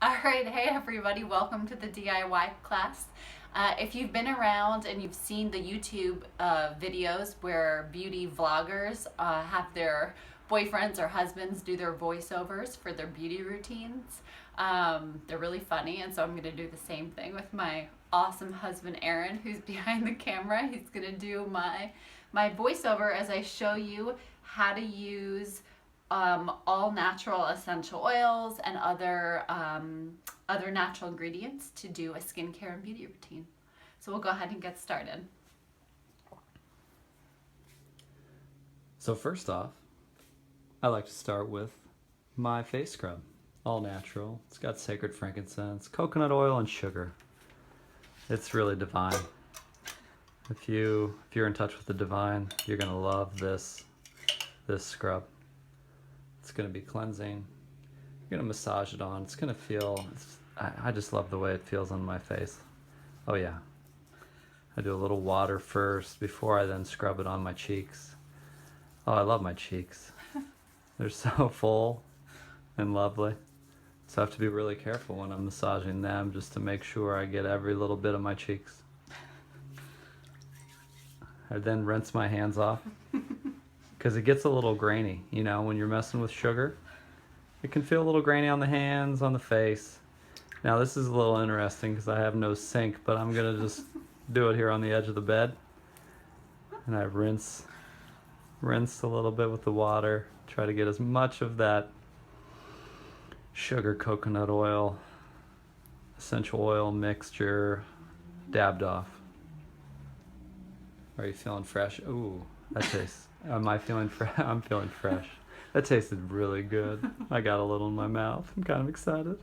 All right, hey everybody, welcome to the DIY class. If you've been around and you've seen the YouTube videos where beauty vloggers have their boyfriends or husbands do their voiceovers for their beauty routines, they're really funny, and so I'm going to do the same thing with my awesome husband Aaron, who's behind the camera. He's going to do my voiceover as I show you how to use all natural essential oils and other natural ingredients to do a skincare and beauty routine. So we'll go ahead and get started. So first off, I like to start with my face scrub. All natural. It's got sacred frankincense, coconut oil, and sugar. It's really divine. If you're in touch with the divine, you're gonna love this scrub. It's gonna be cleansing. You're gonna massage it on. It's gonna feel. I just love the way it feels on my face. Oh yeah. I do a little water first before I then scrub it on my cheeks. Oh, I love my cheeks. They're so full and lovely. So I have to be really careful when I'm massaging them just to make sure I get every little bit of my cheeks. I then rinse my hands off because it gets a little grainy, you know, when you're messing with sugar. It can feel a little grainy on the hands, on the face. Now this is a little interesting because I have no sink, but I'm gonna just do it here on the edge of the bed. And I rinse a little bit with the water, try to get as much of that sugar, coconut oil, essential oil mixture dabbed off. Are you feeling fresh? Ooh, that tastes. Am I feeling fresh? I'm feeling fresh. That tasted really good. I got a little in my mouth. I'm kind of excited.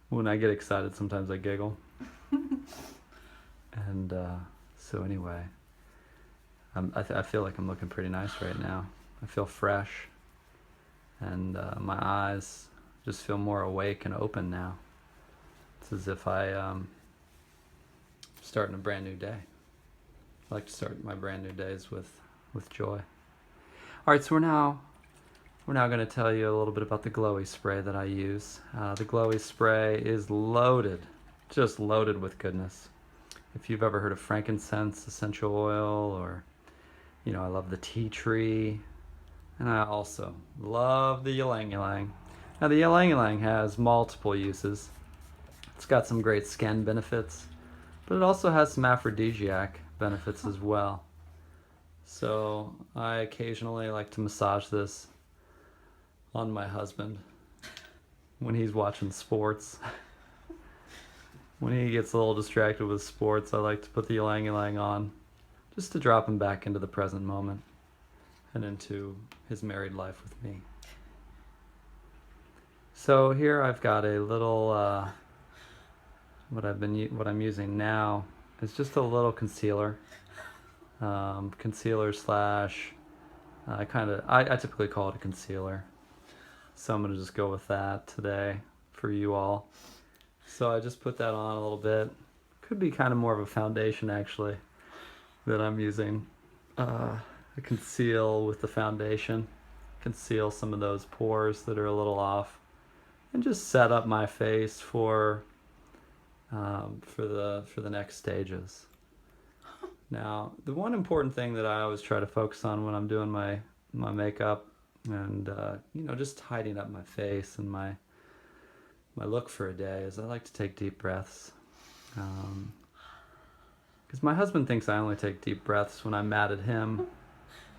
When I get excited, sometimes I giggle. And so anyway, I feel like I'm looking pretty nice right now. I feel fresh. And my eyes just feel more awake and open now. It's as if I'm starting a brand new day. I like to start my brand new days with joy. All right, so we're now going to tell you a little bit about the glowy spray that I use. The glowy spray is loaded, just loaded with goodness. If you've ever heard of frankincense essential oil, or I love the tea tree. And I also love the ylang ylang. Now the ylang ylang has multiple uses. It's got some great skin benefits, but it also has some aphrodisiac benefits as well. So I occasionally like to massage this on my husband when he's watching sports. When he gets a little distracted with sports, I like to put the ylang ylang on just to drop him back into the present moment and into his married life with me. So here I've got a little what I'm using now is just a little concealer. Concealer slash I typically call it a concealer. So I'm gonna just go with that today for you all. So I just put that on a little bit. Could be kind of more of a foundation actually that I'm using. Conceal with the foundation, conceal some of those pores that are a little off, and just set up my face for the next stages. Now, the one important thing that I always try to focus on when I'm doing my makeup and just tidying up my face and my look for a day is I like to take deep breaths. Because my husband thinks I only take deep breaths when I'm mad at him.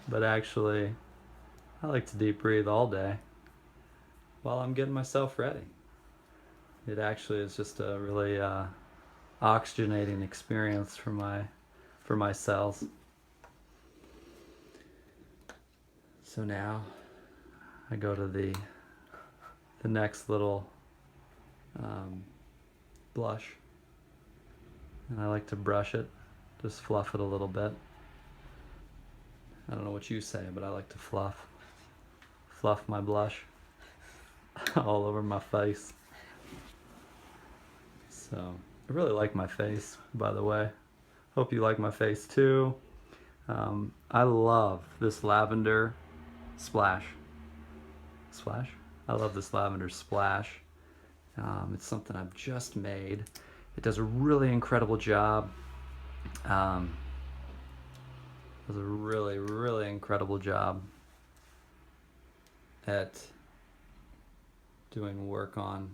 But actually, I like to deep breathe all day while I'm getting myself ready. It actually is just a really oxygenating experience for my cells. So now I go to the next little blush, and I like to brush it, just fluff it a little bit. I don't know what you say, but I like to fluff my blush all over my face. So I really like my face, by the way. Hope you like my face too. I love this lavender splash. I love this lavender splash. It's something I've just made. It does a really incredible job. Does a really, really incredible job at doing work on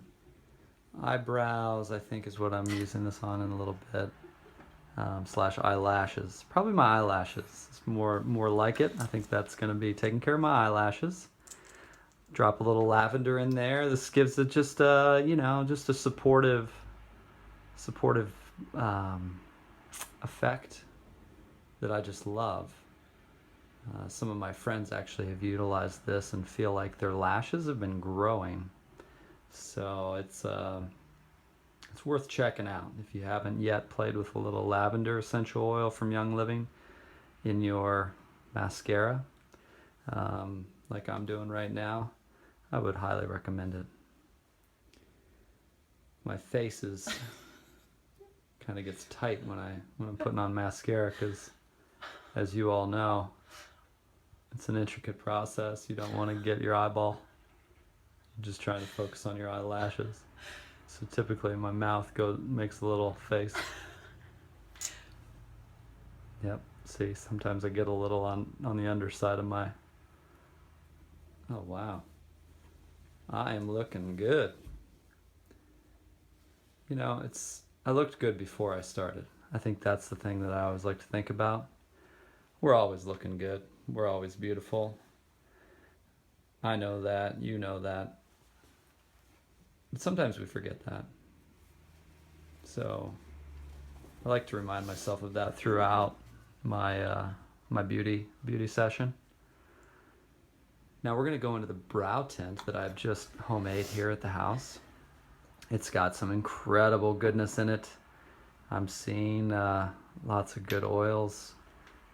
eyebrows, I think is what I'm using this on in a little bit. Slash eyelashes. Probably my eyelashes. It's more like it. I think that's going to be taking care of my eyelashes. Drop a little lavender in there. This gives it just just a supportive effect that I just love. Some of my friends actually have utilized this and feel like their lashes have been growing. So it's worth checking out if you haven't yet played with a little lavender essential oil from Young Living in your mascara, like I'm doing right now. I would highly recommend it. My face is kind of gets tight when I'm putting on mascara because, as you all know, it's an intricate process. You don't want to get your eyeball. You're just trying to focus on your eyelashes. So typically my mouth makes a little face. Yep. See, sometimes I get a little on the underside of my. Oh wow. I am looking good. You know, I looked good before I started. I think that's the thing that I always like to think about. We're always looking good. We're always beautiful. I know that, you know that. But sometimes we forget that. So I like to remind myself of that throughout my my beauty session. Now we're going to go into the brow tint that I've just homemade here at the house. It's got some incredible goodness in it. I'm seeing lots of good oils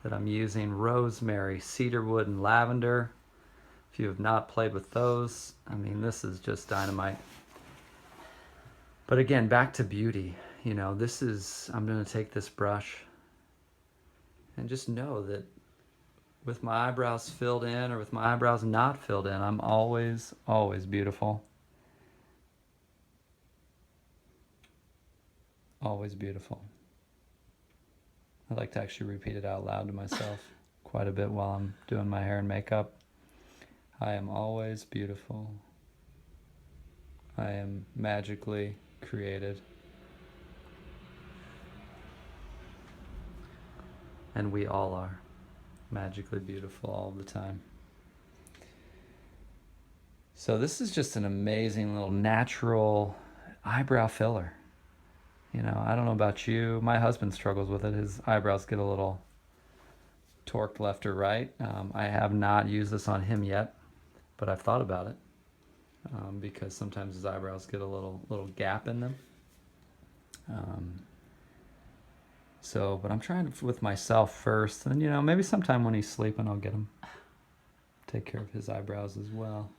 that I'm using. Rosemary, cedarwood, and lavender. If you have not played with those, I mean, this is just dynamite. But again, back to beauty. You know, I'm going to take this brush and just know that with my eyebrows filled in or with my eyebrows not filled in, I'm always, always beautiful. Always beautiful. I like to actually repeat it out loud to myself quite a bit while I'm doing my hair and makeup. I am always beautiful. I am magically created. And we all are magically beautiful all the time. So this is just an amazing little natural eyebrow filler. You know, I don't know about you. My husband struggles with it. His eyebrows get a little torqued left or right. I have not used this on him yet, but I've thought about it because sometimes his eyebrows get a little gap in them. But I'm trying with myself first, and maybe sometime when he's sleeping, I'll get him. Take care of his eyebrows as well.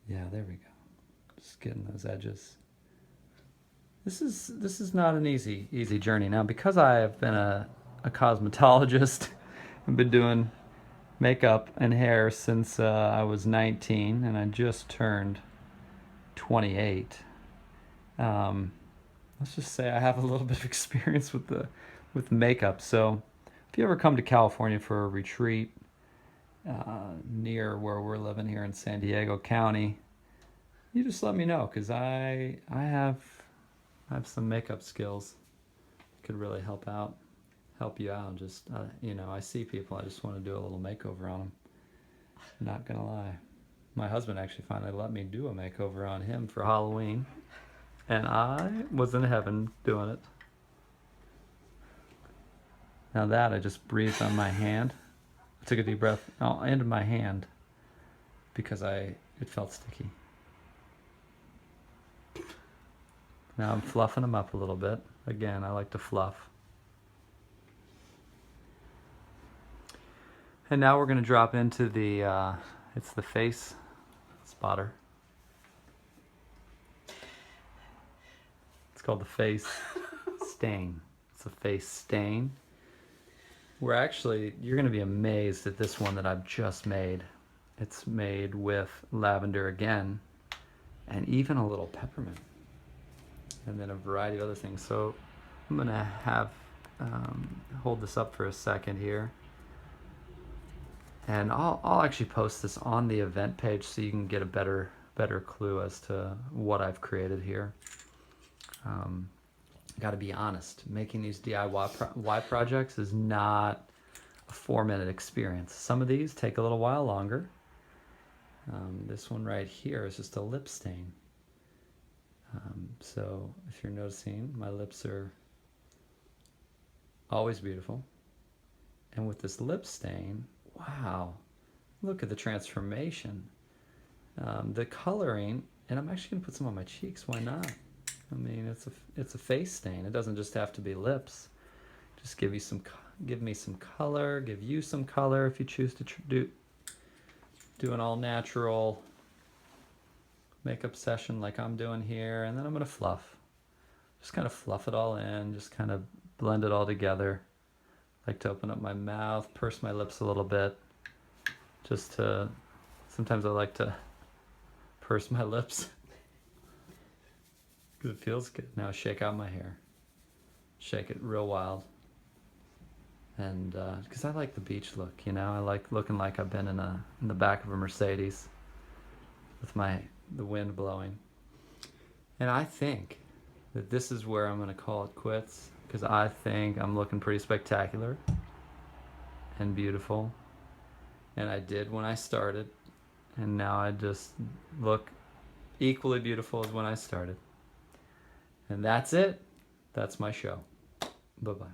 Yeah, there we go. Just getting those edges. This is not an easy journey. Now, because I have been a cosmetologist and been doing makeup and hair since I was 19, and I just turned 28. Let's just say I have a little bit of experience with makeup. So if you ever come to California for a retreat near where we're living here in San Diego County, you just let me know, because I have some makeup skills. Could really help you out. Just I see people, I just want to do a little makeover on them. Not gonna lie, my husband actually finally let me do a makeover on him for Halloween. And I was in heaven doing it. Now that I just breathed on my hand. I took a deep breath into my hand because it felt sticky. Now I'm fluffing them up a little bit. Again, I like to fluff. And now we're going to drop into it's the face spotter. It's called the face stain. It's a face stain. You're going to be amazed at this one that I've just made. It's made with lavender again, and even a little peppermint, and then a variety of other things. So I'm gonna have hold this up for a second here, and I'll actually post this on the event page so you can get a better clue as to what I've created here. Got to be honest, making these DIY projects is not a 4-minute experience. Some of these take a little while longer. This one right here is just a lip stain. So if you're noticing, my lips are always beautiful. And with this lip stain, wow, look at the transformation. The coloring, and I'm actually gonna put some on my cheeks, why not? I mean, it's a face stain. It doesn't just have to be lips. Just give me some color, give you some color if you choose to do an all natural makeup session like I'm doing here, and then I'm gonna fluff. Just kind of fluff it all in, just kind of blend it all together. I like to open up my mouth, purse my lips a little bit, sometimes I like to purse my lips because it feels good. Now shake out my hair. Shake it real wild. And because I like the beach look, you know, I like looking like I've been in the back of a Mercedes with the wind blowing. And I think that this is where I'm going to call it quits, because I think I'm looking pretty spectacular and beautiful. And I did when I started, and now I just look equally beautiful as when I started. And that's it. That's my show. Bye-bye.